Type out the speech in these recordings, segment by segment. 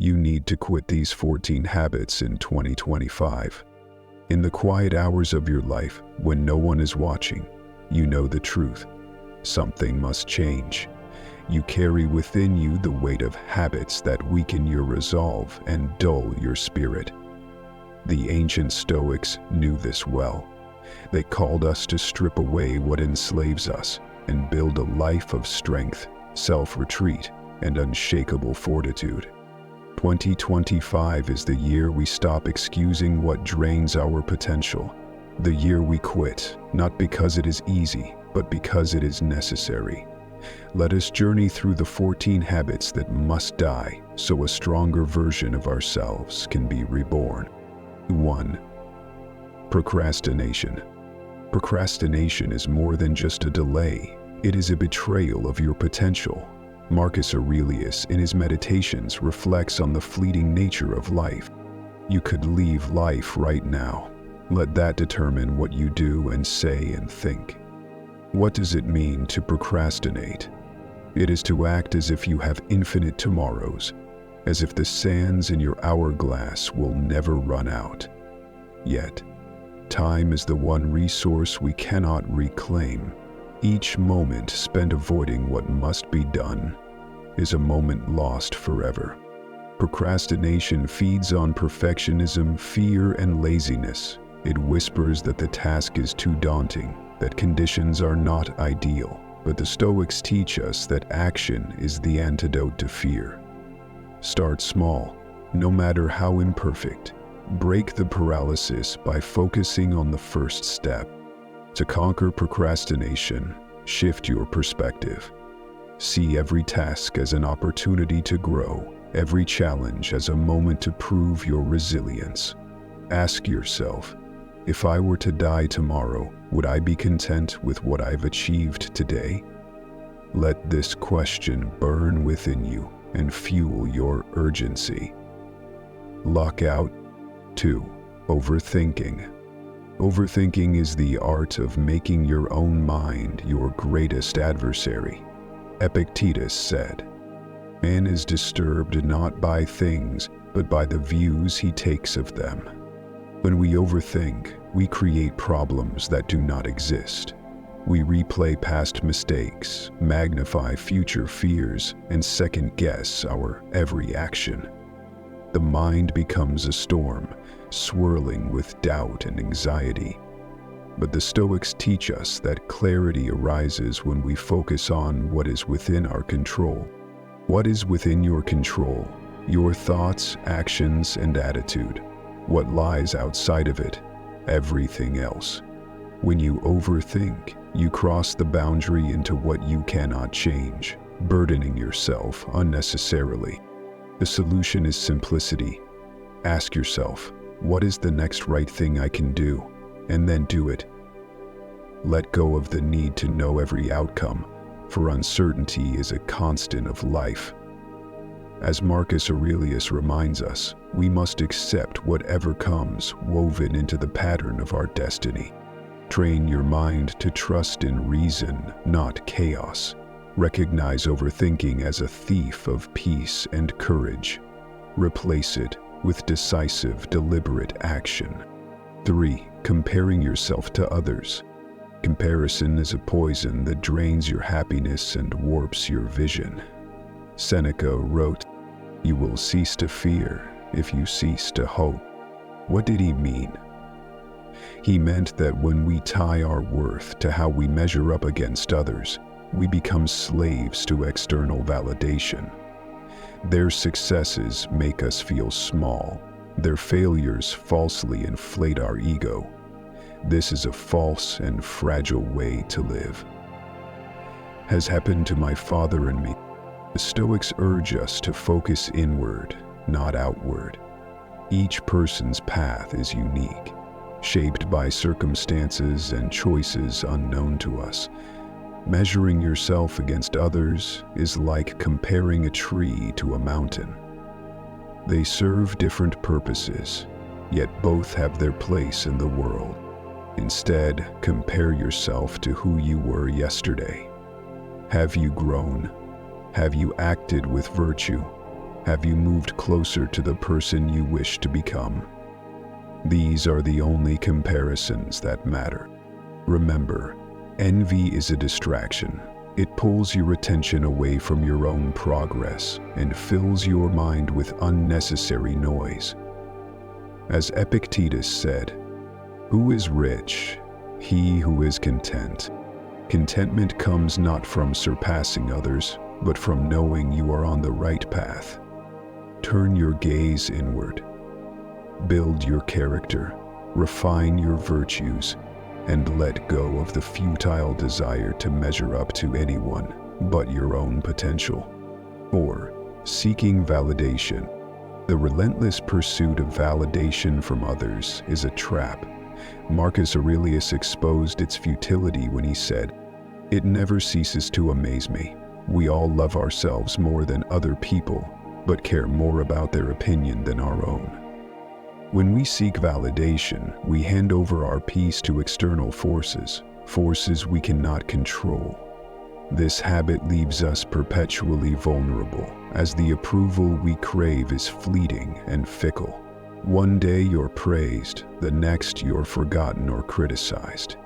You need to quit these 14 habits in 2025. In the quiet hours of your life, when no one is watching, you know the truth. Something must change. You carry within you the weight of habits that weaken your resolve and dull your spirit. The ancient Stoics knew this well. They called us to strip away what enslaves us and build a life of strength, self-retreat, and unshakable fortitude. 2025 is the year we stop excusing what drains our potential. The year we quit, not because it is easy, but because it is necessary. Let us journey through the 14 habits that must die so a stronger version of ourselves can be reborn. 1. Procrastination. Procrastination is more than just a delay. It is a betrayal of your potential. Marcus Aurelius, in his Meditations, reflects on the fleeting nature of life. You could leave life right now. Let that determine what you do and say and think. What does it mean to procrastinate? It is to act as if you have infinite tomorrows, as if the sands in your hourglass will never run out. Yet, time is the one resource we cannot reclaim. Each moment spent avoiding what must be done is a moment lost forever. Procrastination feeds on perfectionism, fear, and laziness. It whispers that the task is too daunting, that conditions are not ideal. But the Stoics teach us that action is the antidote to fear. Start small, no matter how imperfect. Break the paralysis by focusing on the first step. To conquer procrastination, shift your perspective. See every task as an opportunity to grow, every challenge as a moment to prove your resilience. Ask yourself, if I were to die tomorrow, would I be content with what I've achieved today? Let this question burn within you and fuel your urgency. Lock out. 2. Overthinking. Overthinking is the art of making your own mind your greatest adversary. Epictetus said, "Man is disturbed not by things, but by the views he takes of them." When we overthink, we create problems that do not exist. We replay past mistakes, magnify future fears, and second-guess our every action. The mind becomes a storm, swirling with doubt and anxiety. But the Stoics teach us that clarity arises when we focus on what is within our control. What is within your control? Your thoughts, actions, and attitude. What lies outside of it? Everything else. When you overthink, you cross the boundary into what you cannot change, burdening yourself unnecessarily. The solution is simplicity. Ask yourself, what is the next right thing I can do? And then do it. Let go of the need to know every outcome, for uncertainty is a constant of life. As Marcus Aurelius reminds us, we must accept whatever comes woven into the pattern of our destiny. Train your mind to trust in reason, not chaos. Recognize overthinking as a thief of peace and courage. Replace it with decisive, deliberate action. 3. Comparing yourself to others. Comparison is a poison that drains your happiness and warps your vision. Seneca wrote, "You will cease to fear if you cease to hope." What did he mean? He meant that when we tie our worth to how we measure up against others, we become slaves to external validation. Their successes make us feel small. Their failures falsely inflate our ego. This is a false and fragile way to live. Has happened to my father and me. The Stoics urge us to focus inward, not outward. Each person's path is unique, shaped by circumstances and choices unknown to us. Measuring yourself against others is like comparing a tree to a mountain. They serve different purposes, yet both have their place in the world. Instead, compare yourself to who you were yesterday. Have you grown? Have you acted with virtue? Have you moved closer to the person you wish to become? These are the only comparisons that matter. Remember, envy is a distraction. It pulls your attention away from your own progress and fills your mind with unnecessary noise. As Epictetus said, "Who is rich? He who is content." Contentment comes not from surpassing others, but from knowing you are on the right path. Turn your gaze inward. Build your character, refine your virtues, and let go of the futile desire to measure up to anyone but your own potential. 4. Seeking validation. The relentless pursuit of validation from others is a trap. Marcus Aurelius exposed its futility when he said, "It never ceases to amaze me. We all love ourselves more than other people, but care more about their opinion than our own." When we seek validation, we hand over our peace to external forces we cannot control. This habit leaves us perpetually vulnerable, as the approval we crave is fleeting and fickle. One day you're praised, the next you're forgotten or criticized.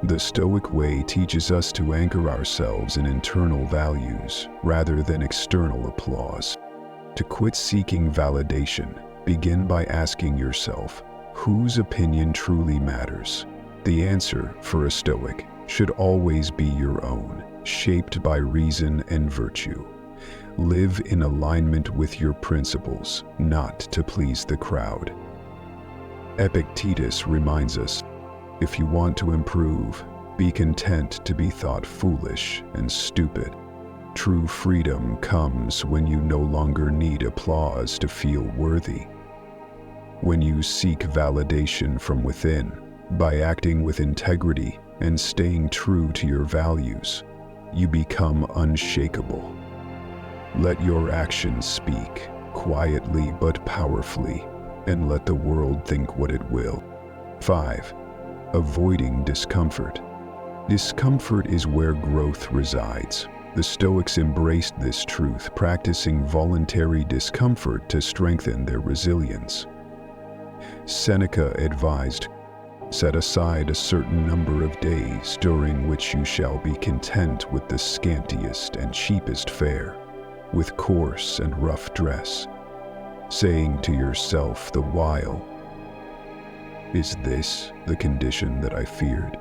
The Stoic way teaches us to anchor ourselves in internal values rather than external applause. To quit seeking validation, begin by asking yourself, whose opinion truly matters? The answer, for a Stoic, should always be your own, shaped by reason and virtue. Live in alignment with your principles, not to please the crowd. Epictetus reminds us, if you want to improve, be content to be thought foolish and stupid. True freedom comes when you no longer need applause to feel worthy. When you seek validation from within, by acting with integrity and staying true to your values, you become unshakable. Let your actions speak, quietly but powerfully, and let the world think what it will. 5. Avoiding discomfort. Discomfort is where growth resides. The Stoics embraced this truth, practicing voluntary discomfort to strengthen their resilience. Seneca advised, "Set aside a certain number of days during which you shall be content with the scantiest and cheapest fare, with coarse and rough dress, saying to yourself the while, 'Is this the condition that I feared?'"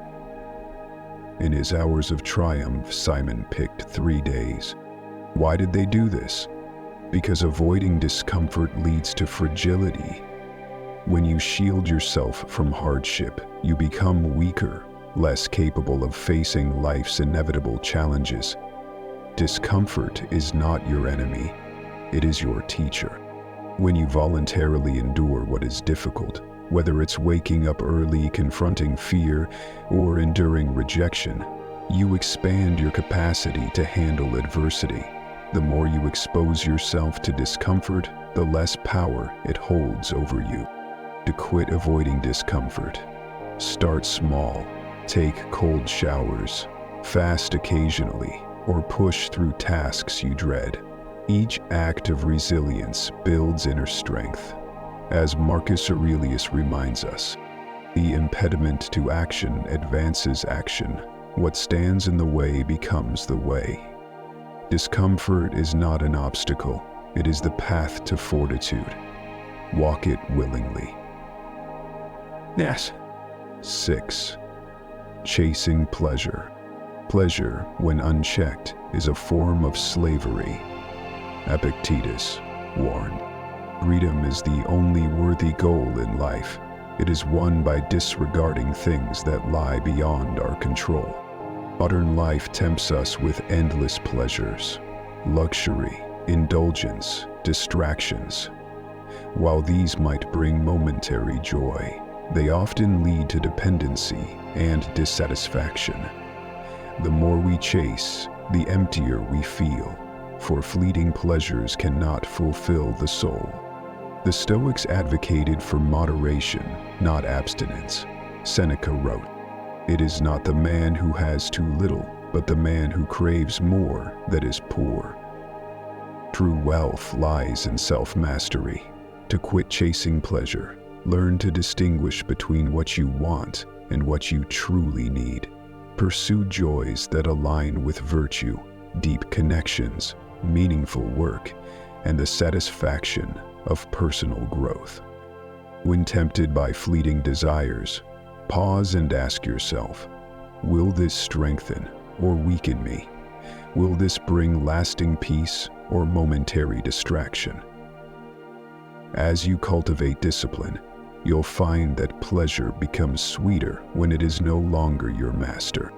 In his hours of triumph, Simon picked 3 days. Why did they do this? Because avoiding discomfort leads to fragility. When you shield yourself from hardship, you become weaker, less capable of facing life's inevitable challenges. Discomfort is not your enemy, it is your teacher. When you voluntarily endure what is difficult, whether it's waking up early, confronting fear, or enduring rejection, you expand your capacity to handle adversity. The more you expose yourself to discomfort, the less power it holds over you. To quit avoiding discomfort, start small. Take cold showers, fast occasionally, or push through tasks you dread. Each act of resilience builds inner strength. As Marcus Aurelius reminds us, the impediment to action advances action. What stands in the way becomes the way. Discomfort is not an obstacle, it is the path to fortitude. Walk it willingly. Yes. 6. Chasing pleasure. Pleasure, when unchecked, is a form of slavery. Epictetus warned, "Freedom is the only worthy goal in life. It is won by disregarding things that lie beyond our control." Modern life tempts us with endless pleasures, luxury, indulgence, distractions. While these might bring momentary joy, they often lead to dependency and dissatisfaction. The more we chase, the emptier we feel, for fleeting pleasures cannot fulfill the soul. The Stoics advocated for moderation, not abstinence. Seneca wrote, "It is not the man who has too little, but the man who craves more that is poor." True wealth lies in self-mastery. To quit chasing pleasure, learn to distinguish between what you want and what you truly need. Pursue joys that align with virtue, deep connections, meaningful work, and the satisfaction of personal growth. When tempted by fleeting desires, pause and ask yourself, will this strengthen or weaken me? Will this bring lasting peace or momentary distraction? As you cultivate discipline, you'll find that pleasure becomes sweeter when it is no longer your master.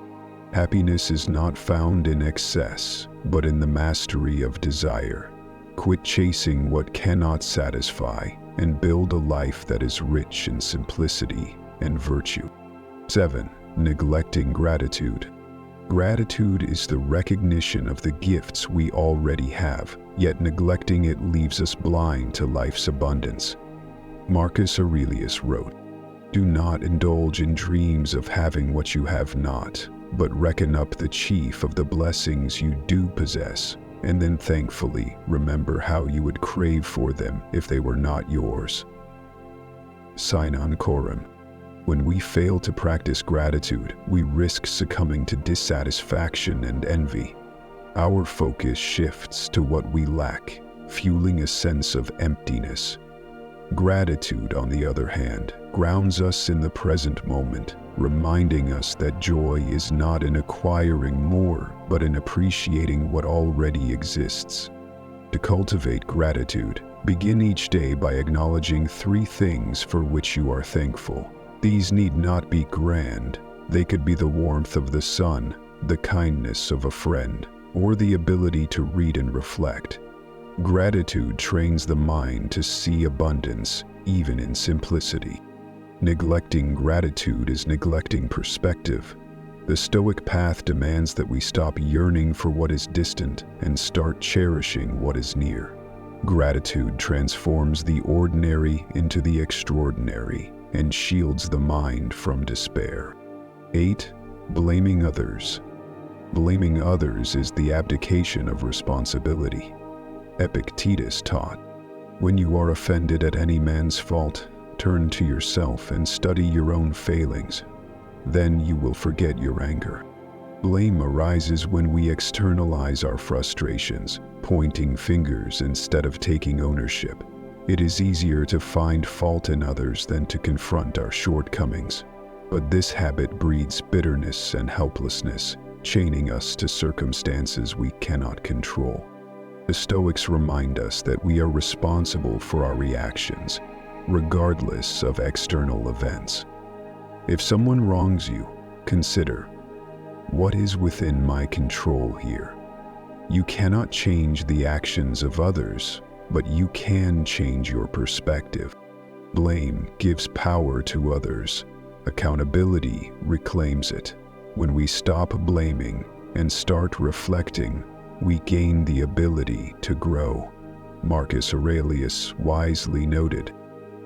Happiness is not found in excess, but in the mastery of desire. Quit chasing what cannot satisfy and build a life that is rich in simplicity and virtue. 7. Neglecting gratitude. Gratitude is the recognition of the gifts we already have, yet neglecting it leaves us blind to life's abundance. Marcus Aurelius wrote, "Do not indulge in dreams of having what you have not, but reckon up the chief of the blessings you do possess, and then thankfully remember how you would crave for them if they were not yours." Sine Coram. When we fail to practice gratitude, we risk succumbing to dissatisfaction and envy. Our focus shifts to what we lack, fueling a sense of emptiness. Gratitude, on the other hand, grounds us in the present moment, reminding us that joy is not in acquiring more, but in appreciating what already exists. To cultivate gratitude, begin each day by acknowledging 3 things for which you are thankful. These need not be grand. They could be the warmth of the sun, the kindness of a friend, or the ability to read and reflect. Gratitude trains the mind to see abundance, even in simplicity. Neglecting gratitude is neglecting perspective. The Stoic path demands that we stop yearning for what is distant and start cherishing what is near. Gratitude transforms the ordinary into the extraordinary and shields the mind from despair. 8. Blaming others. Blaming others is the abdication of responsibility. Epictetus taught, "When you are offended at any man's fault, turn to yourself and study your own failings. Then you will forget your anger." Blame arises when we externalize our frustrations, pointing fingers instead of taking ownership. It is easier to find fault in others than to confront our shortcomings. But this habit breeds bitterness and helplessness, chaining us to circumstances we cannot control. The Stoics remind us that we are responsible for our reactions, regardless of external events. If someone wrongs you, consider, what is within my control here? You cannot change the actions of others, but you can change your perspective. Blame gives power to others. Accountability reclaims it. When we stop blaming and start reflecting, we gain the ability to grow. Marcus Aurelius wisely noted,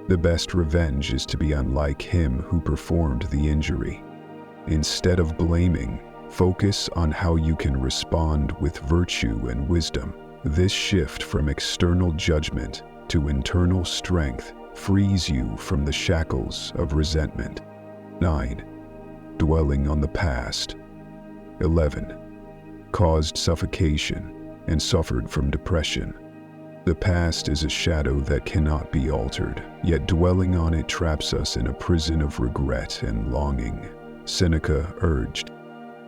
"The best revenge is to be unlike him who performed the injury." Instead of blaming, focus on how you can respond with virtue and wisdom. This shift from external judgment to internal strength frees you from the shackles of resentment. 9. Dwelling on the past. 11. Caused suffocation and suffered from depression. The past is a shadow that cannot be altered, yet dwelling on it traps us in a prison of regret and longing. Seneca urged,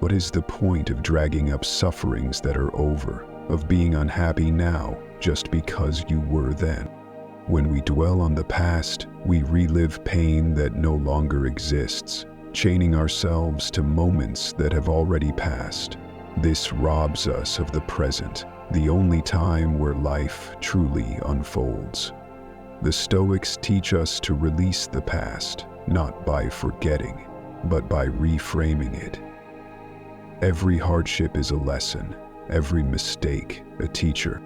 "What is the point of dragging up sufferings that are over, of being unhappy now just because you were then?" When we dwell on the past, we relive pain that no longer exists, chaining ourselves to moments that have already passed. This robs us of the present, the only time where life truly unfolds. The Stoics teach us to release the past, not by forgetting, but by reframing it. Every hardship is a lesson, every mistake a teacher.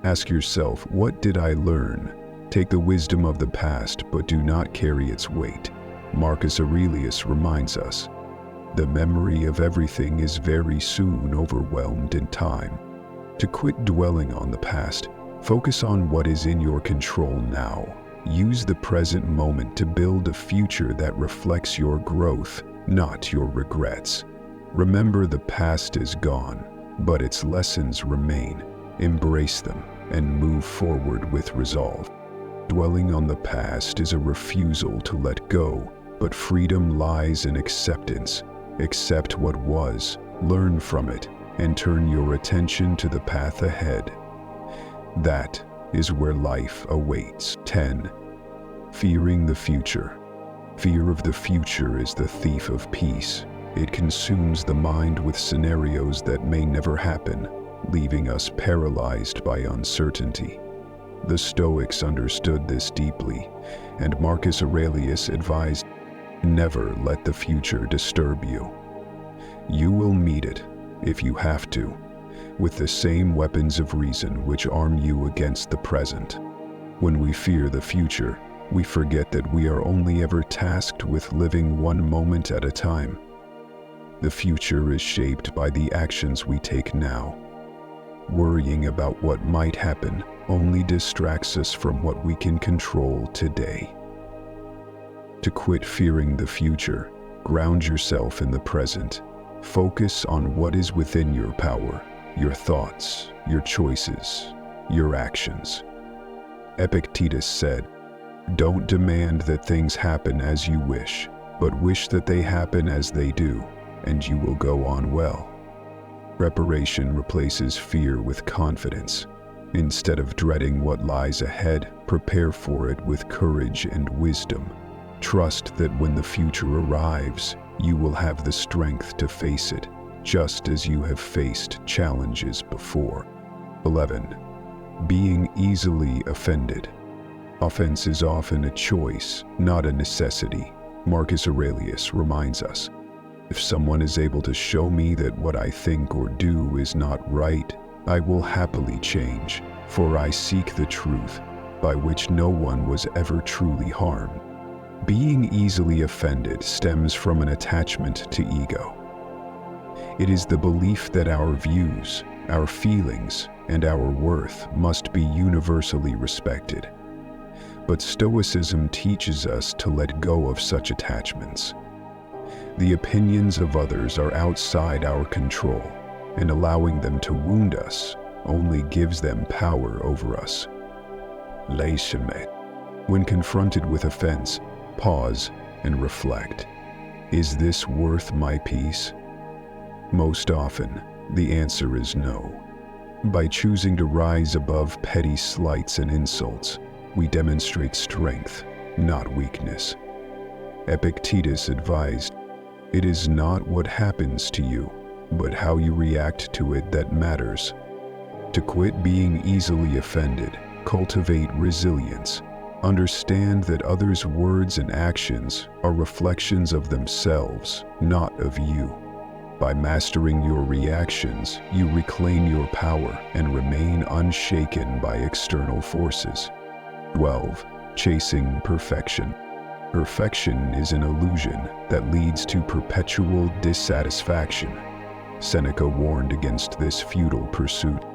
Ask yourself, what did I learn? Take the wisdom of the past, but do not carry its weight. Marcus Aurelius reminds us, "The memory of everything is very soon overwhelmed in time." To quit dwelling on the past, focus on what is in your control now. Use the present moment to build a future that reflects your growth, not your regrets. Remember, the past is gone, but its lessons remain. Embrace them and move forward with resolve. Dwelling on the past is a refusal to let go, but freedom lies in acceptance. Accept what was, learn from it, and turn your attention to the path ahead. That is where life awaits. 10. Fearing the future. Fear of the future is the thief of peace. It consumes the mind with scenarios that may never happen, leaving us paralyzed by uncertainty. The Stoics understood this deeply, and Marcus Aurelius advised, never let the future disturb you. You will meet it, if you have to, with the same weapons of reason which arm you against the present. When we fear the future, we forget that we are only ever tasked with living one moment at a time. The future is shaped by the actions we take now. Worrying about what might happen only distracts us from what we can control today. To quit fearing the future, ground yourself in the present. Focus on what is within your power, your thoughts, your choices, your actions. Epictetus said, "Don't demand that things happen as you wish, but wish that they happen as they do, and you will go on well." Preparation replaces fear with confidence. Instead of dreading what lies ahead, prepare for it with courage and wisdom. Trust that when the future arrives, you will have the strength to face it, just as you have faced challenges before. 11. Being easily offended. Offense is often a choice, not a necessity. Marcus Aurelius reminds us, if someone is able to show me that what I think or do is not right, I will happily change, for I seek the truth, by which no one was ever truly harmed. Being easily offended stems from an attachment to ego. It is the belief that our views, our feelings, and our worth must be universally respected. But Stoicism teaches us to let go of such attachments. The opinions of others are outside our control, and allowing them to wound us only gives them power over us. When confronted with offense, pause and reflect. Is this worth my peace? Most often, the answer is no. By choosing to rise above petty slights and insults, we demonstrate strength, not weakness. Epictetus advised, "It is not what happens to you, but how you react to it that matters." To quit being easily offended, cultivate resilience. Understand that others' words and actions are reflections of themselves, not of you. By mastering your reactions, you reclaim your power and remain unshaken by external forces. 12. Chasing perfection. Perfection is an illusion that leads to perpetual dissatisfaction. Seneca warned against this futile pursuit.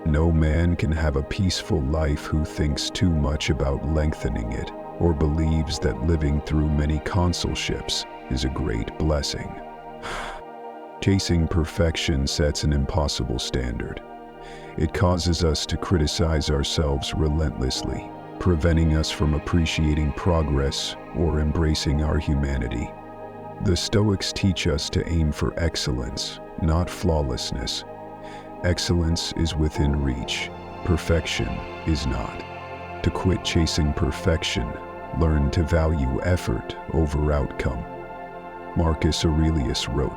No man can have a peaceful life who thinks too much about lengthening it, or believes that living through many consulships is a great blessing. Chasing perfection sets an impossible standard. It causes us to criticize ourselves relentlessly, preventing us from appreciating progress or embracing our humanity. The Stoics teach us to aim for excellence, not flawlessness. Excellence is within reach. Perfection is not. To quit chasing perfection, learn to value effort over outcome. Marcus Aurelius wrote,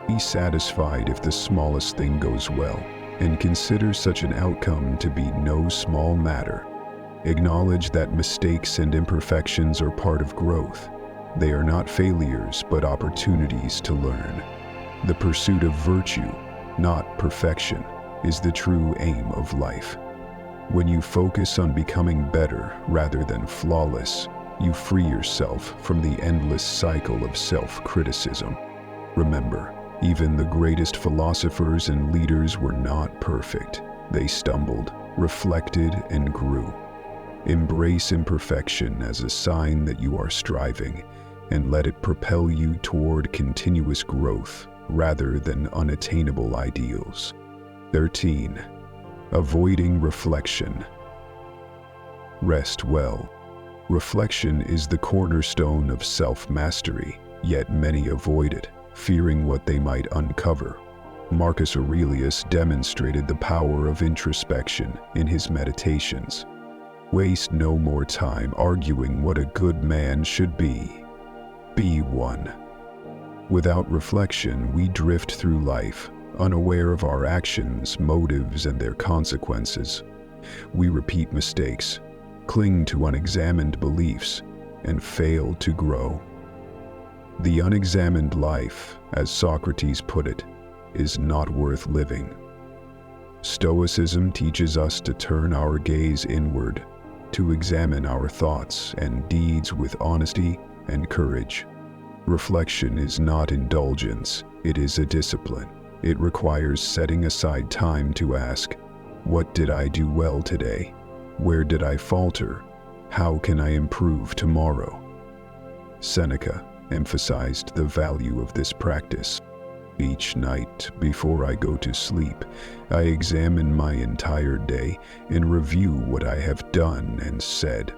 "Be satisfied if the smallest thing goes well, and consider such an outcome to be no small matter. Acknowledge that mistakes and imperfections are part of growth. They are not failures, but opportunities to learn. The pursuit of virtue, not perfection, is the true aim of life. When you focus on becoming better rather than flawless, you free yourself from the endless cycle of self-criticism. Remember, even the greatest philosophers and leaders were not perfect. They stumbled, reflected, and grew. Embrace imperfection as a sign that you are striving, and let it propel you toward continuous growth rather than unattainable ideals. 13. Avoiding reflection. Rest well. Reflection is the cornerstone of self-mastery, yet many avoid it, fearing what they might uncover. Marcus Aurelius demonstrated the power of introspection in his meditations. Waste no more time arguing what a good man should be. Be one. Without reflection, we drift through life, unaware of our actions, motives, and their consequences. We repeat mistakes, cling to unexamined beliefs, and fail to grow. The unexamined life, as Socrates put it, is not worth living. Stoicism teaches us to turn our gaze inward, to examine our thoughts and deeds with honesty and courage. Reflection is not indulgence, it is a discipline. It requires setting aside time to ask, what did I do well today? Where did I falter? How can I improve tomorrow? Seneca emphasized the value of this practice. Each night, before I go to sleep, I examine my entire day and review what I have done and said.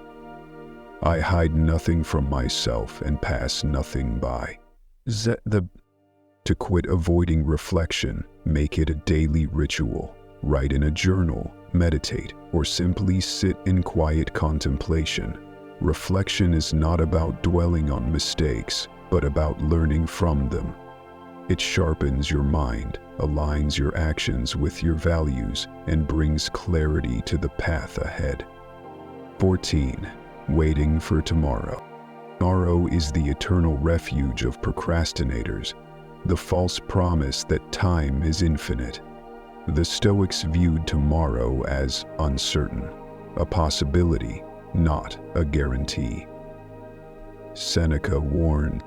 I hide nothing from myself and pass nothing by. To quit avoiding reflection, make it a daily ritual. Write in a journal, meditate, or simply sit in quiet contemplation. Reflection is not about dwelling on mistakes, but about learning from them. It sharpens your mind, aligns your actions with your values, and brings clarity to the path ahead. 14. Waiting for tomorrow. Tomorrow is the eternal refuge of procrastinators, the false promise that time is infinite. The Stoics viewed tomorrow as uncertain, a possibility, not a guarantee. Seneca warned,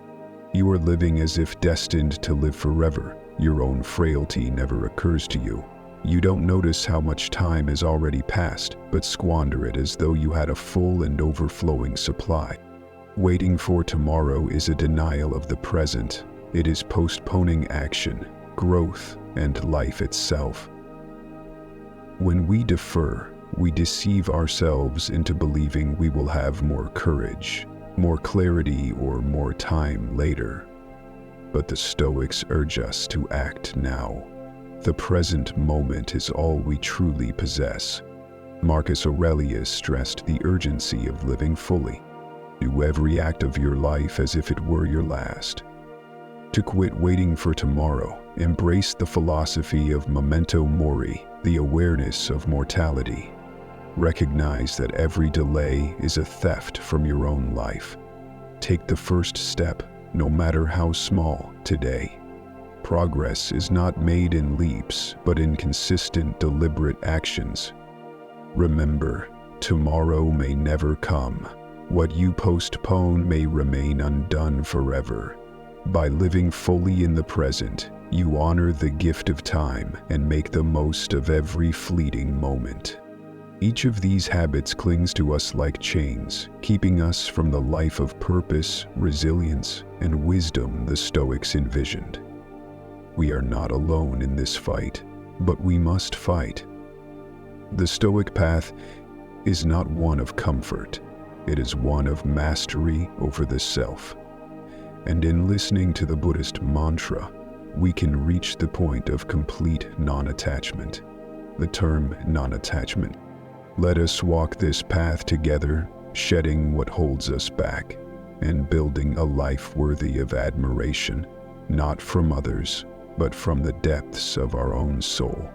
"You are living as if destined to live forever. Your own frailty never occurs to you. You don't notice how much time has already passed, but squander it as though you had a full and overflowing supply." Waiting for tomorrow is a denial of the present. It is postponing action, growth, and life itself. When we defer, we deceive ourselves into believing we will have more courage, more clarity, or more time later. But the Stoics urge us to act now. The present moment is all we truly possess. Marcus Aurelius stressed the urgency of living fully. Do every act of your life as if it were your last. To quit waiting for tomorrow, embrace the philosophy of memento mori, the awareness of mortality. Recognize that every delay is a theft from your own life. Take the first step, no matter how small, today. Progress is not made in leaps, but in consistent, deliberate actions. Remember, tomorrow may never come. What you postpone may remain undone forever. By living fully in the present, you honor the gift of time and make the most of every fleeting moment. Each of these habits clings to us like chains, keeping us from the life of purpose, resilience, and wisdom the Stoics envisioned. We are not alone in this fight, but we must fight. The Stoic path is not one of comfort. It is one of mastery over the self. And in listening to the Buddhist mantra, we can reach the point of complete non-attachment. The term non-attachment. Let us walk this path together, shedding what holds us back, and building a life worthy of admiration, not from others, but from the depths of our own soul.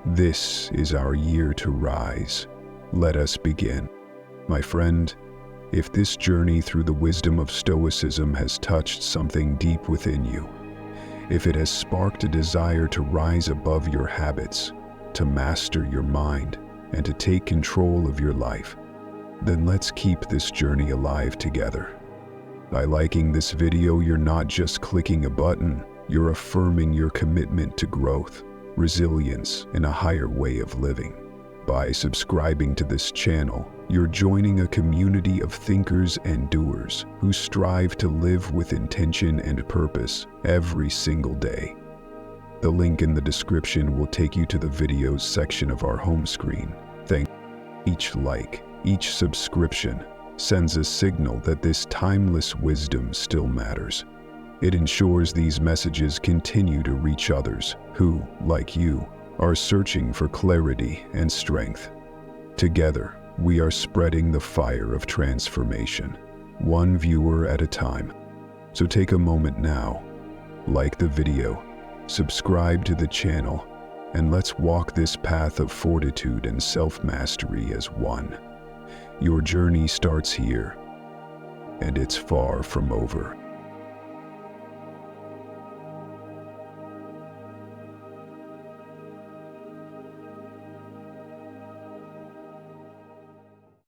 This is our year to rise. Let us begin. My friend, if this journey through the wisdom of Stoicism has touched something deep within you, if it has sparked a desire to rise above your habits, to master your mind, and to take control of your life, then let's keep this journey alive together. By liking this video, you're not just clicking a button, you're affirming your commitment to growth. resilience, and a higher way of living. By subscribing to this channel, you're joining a community of thinkers and doers who strive to live with intention and purpose every single day. The link in the description will take you to the videos section of our home screen. Each like, each subscription sends a signal that this timeless wisdom still matters. It ensures these messages continue to reach others who, like you, are searching for clarity and strength. Together, we are spreading the fire of transformation, one viewer at a time. So take a moment now, like the video, subscribe to the channel, and let's walk this path of fortitude and self-mastery as one. Your journey starts here, and it's far from over.